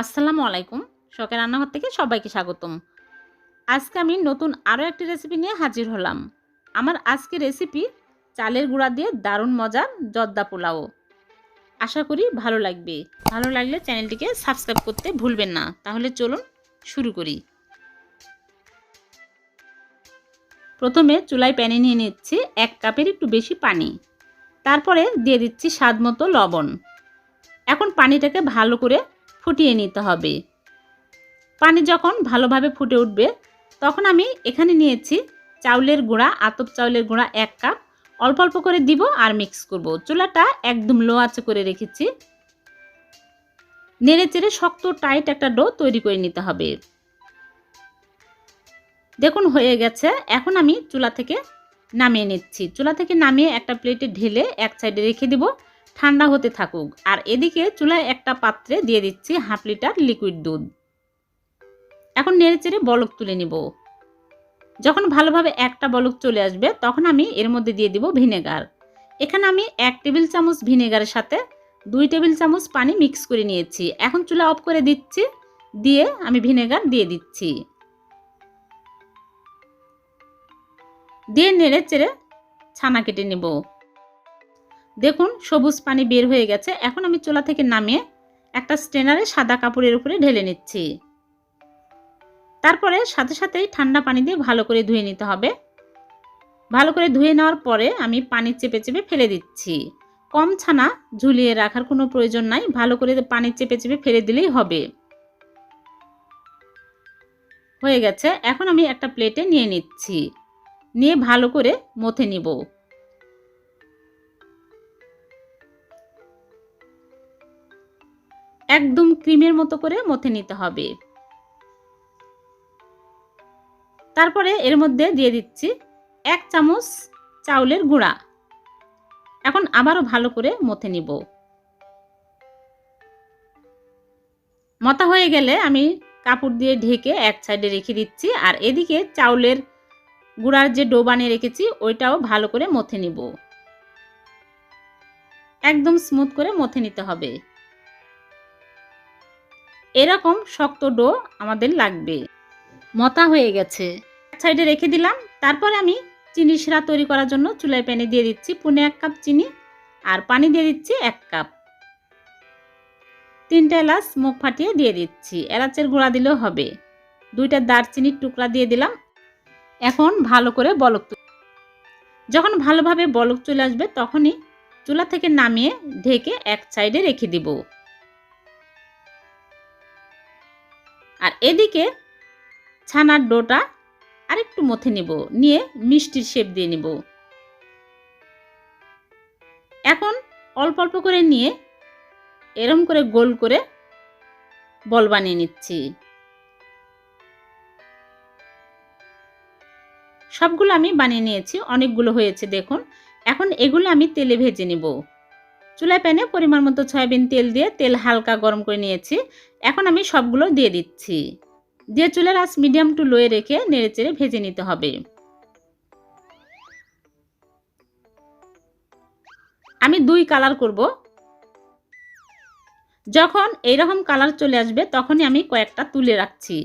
আসসালামু আলাইকুম। শখের রান্নাঘর থেকে সবাইকে স্বাগতম। আজকে আমি নতুন আরও একটি রেসিপি নিয়ে হাজির হলাম। আমার আজকের রেসিপি চালের গুঁড়া দিয়ে দারুণ মজার জর্দা পোলাও। আশা করি ভালো লাগবে। ভালো লাগলে চ্যানেলটিকে সাবস্ক্রাইব করতে ভুলবেন না। তাহলে চলুন শুরু করি। প্রথমে চুলায় প্যানে নিয়ে নিচ্ছি 1 কাপের একটু বেশি পানি। তারপরে দিয়ে দিচ্ছি স্বাদমতো লবণ। এখন পানিটাকে ভালো করে ফুটিয়ে নিতে হবে। পানি যখন ভালোভাবে ফুটে উঠবে তখন আমি এখানে নিয়েছি চাউলের গুঁড়া, আতপ চাউলের গুঁড়া 1 কাপ। অল্প অল্প করে দিব আর মিক্স করব। চুলাটা একদম লো আঁচে করে রেখেছি। নেড়ে চেড়ে শক্ত টাইট একটা ডো তৈরি করে নিতে হবে। দেখুন হয়ে গেছে। এখন আমি চুলা থেকে নামিয়ে নিচ্ছি। চুলা থেকে নামিয়ে একটা প্লেটে ঢেলে এক সাইডে রেখে দিব, ঠান্ডা হতে থাকুক। আর এদিকে চুলায় একটা পাত্রে দিয়ে দিচ্ছি 1/2 লিটার লিকুইড দুধ। এখন নেড়ে চেড়ে বলক তুলে নিব। যখন ভালোভাবে একটা বলক চলে আসবে তখন আমি এর মধ্যে দিয়ে দিব ভিনেগার। এখানে আমি 1 টেবিল চামচ ভিনেগারের সাথে 2 টেবিল চামচ পানি মিক্স করে নিয়েছি। এখন চুলা অফ করে দিচ্ছি, দিয়ে আমি ভিনেগার দিয়ে দিচ্ছি। দিয়ে নেড়ে চেড়ে ছানা কেটে নেব। দেখুন সবুজ পানি বের হয়ে গেছে। এখন আমি চুলা থেকে নামিয়ে একটা স্ট্রেনারে সাদা কাপড়ের উপরে ঢেলে নিচ্ছি। তারপরে সাথে সাথেই ঠান্ডা পানি দিয়ে ভালো করে ধুয়ে নিতে হবে। ভালো করে ধুয়ে নেওয়ার পরে আমি পানি চেপে চেপে ফেলে দিচ্ছি। কম ছানা ঝুলিয়ে রাখার কোনো প্রয়োজন নাই, ভালো করে পানি চেপে চেপে ফেলে দিলেই হবে। হয়ে গেছে। এখন আমি একটা প্লেটে নিয়ে নিচ্ছি, নিয়ে ভালো করে মথে নিব। একদম ক্রিমের মতো করে মথে নিতে হবে। তারপরে এর মধ্যে দিয়ে দিচ্ছি 1 চামচ চাউলের গুঁড়া। এখন আবারও ভালো করে মথে নিব। মথা হয়ে গেলে আমি কাপড় দিয়ে ঢেকে এক সাইডে রেখে দিচ্ছি। আর এদিকে চাউলের গুঁড়ার যে ডো বানিয়ে রেখেছি ওইটাও ভালো করে মথে নিব। একদম স্মুথ করে মথে নিতে হবে। এরকম শক্ত ডো আমাদের লাগবে। মথা হয়ে গেছে, এক সাইডে রেখে দিলাম। তারপরে আমি চিনি শিরা তৈরি করার জন্য চুলায় প্যানে দিয়ে দিচ্ছি 1/4 কাপ চিনি আর পানি দিয়ে দিচ্ছি 1 কাপ। 3টা এলাচ মুখ ফাটিয়ে দিয়ে দিচ্ছি। এলাচের গুঁড়া দিলেও হবে। 2টা দারচিনির টুকরা দিয়ে দিলাম। এখন ভালো করে বলক, যখন ভালোভাবে বলক চলে আসবে তখনই চুলা থেকে নামিয়ে ঢেকে এক সাইডে রেখে দিব। আর এদিকে ছানার ডোটা আরেকটু মথে নিব, নিয়ে মিষ্টির শেপ দিয়ে নিব। এখন অল্প অল্প করে নিয়ে এরকম করে গোল করে বল বানিয়ে নিচ্ছি। সবগুলো আমি বানিয়ে নিয়েছি, অনেকগুলো হয়েছে দেখুন। এখন এগুলো আমি তেলে ভেজে নিব। চুলায় প্যানে পরিমাণ মতো সয়াবিন তেল দিয়ে তেল হালকা গরম করে নিয়েছি। এখন আমি সবগুলো দিয়ে দিচ্ছি, দিয়ে চুলার আঁচ মিডিয়াম টু লোয়ে রেখে নেড়েচেড়ে ভেজে নিতে হবে। আমি 2 কালার করব। যখন এইরকম কালার চলে আসবে তখনই আমি কয়েকটা তুলে রাখছি।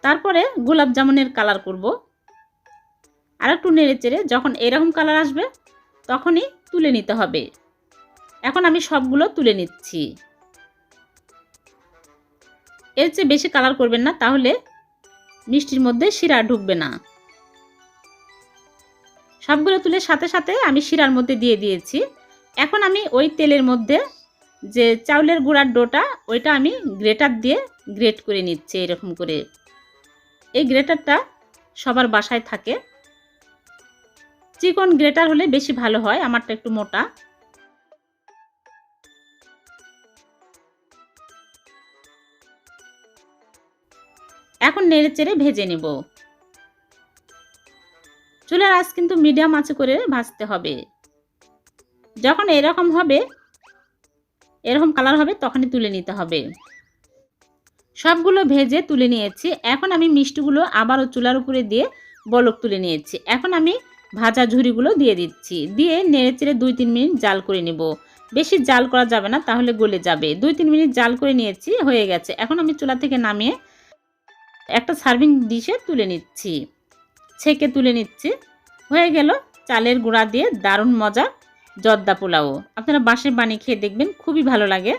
তারপরে গোলাপ জামুনের কালার করব। আর একটু নেড়েচেড়ে যখন এরকম কালার আসবে তখনই তুলে নিতে হবে। এখন আমি সবগুলো তুলে নিচ্ছি। এর চেয়ে বেশি কালার করবেন না, তাহলে মিষ্টির মধ্যে শিরা ঢুকবে না। সবগুলো তুলে সাথে সাথে আমি শিরার মধ্যে দিয়ে দিয়েছি। এখন আমি ওই তেলের মধ্যে যে চাউলের গুঁড়ার ডোটা ওইটা আমি গ্রেটার দিয়ে গ্রেট করে নিচ্ছি। এরকম করে, এই গ্রেটারটা সবার বাসায় থাকে। চিকন গ্রেটার হলে বেশি ভালো হয়, আমারটা একটু মোটা। এখন নেড়েচেড়ে ভেজে নেব। চুলার আঁচ কিন্তু মিডিয়াম আঁচে করে ভাজতে হবে। যখন এরকম হবে, এরকম কালার হবে তখনই তুলে নিতে হবে। সবগুলো ভেজে তুলে নিয়েছি। এখন আমি মিষ্টিগুলো আবারও চুলার উপরে দিয়ে বলক তুলে নিয়েছি। এখন আমি ভাজা ঝুরিগুলো দিয়ে দিচ্ছি, দিয়ে নেড়েচেড়ে 2-3 মিনিট জাল করে নেব। বেশি জাল করা যাবে না, তাহলে গলে যাবে। 2-3 মিনিট জাল করে নিয়েছি, হয়ে গেছে। এখন আমি চুলা থেকে নামিয়ে একটা সার্ভিং ডিশে তুলে নিচ্ছি, ছেঁকে তুলে নিচ্ছি। হয়ে গেল চালের গুঁড়া দিয়ে দারুণ মজার জর্দা পোলাও। আপনারা বাসায় বানিয়ে খেয়ে দেখবেন, খুবই ভালো লাগে।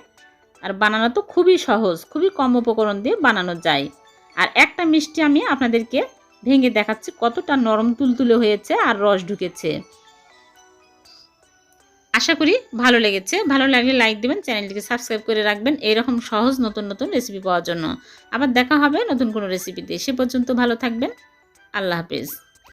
আর বানানো তো খুবই সহজ, খুবই কম উপকরণ দিয়ে বানানো যায়। আর একটা মিষ্টি আমি আপনাদেরকে ভেঙে দেখাচ্ছি কতটা নরম তুলতুলে হয়েছে আর রস ঢুকেছে। আশা করি ভালো লেগেছে। ভালো লাগলে লাইক দেবেন, চ্যানেলটিকে সাবস্ক্রাইব করে রাখবেন এরকম সহজ নতুন নতুন রেসিপি পাওয়ার জন্য। আবার দেখা হবে নতুন কোনো রেসিপিতে। সে পর্যন্ত ভালো থাকবেন। আল্লাহ হাফেজ।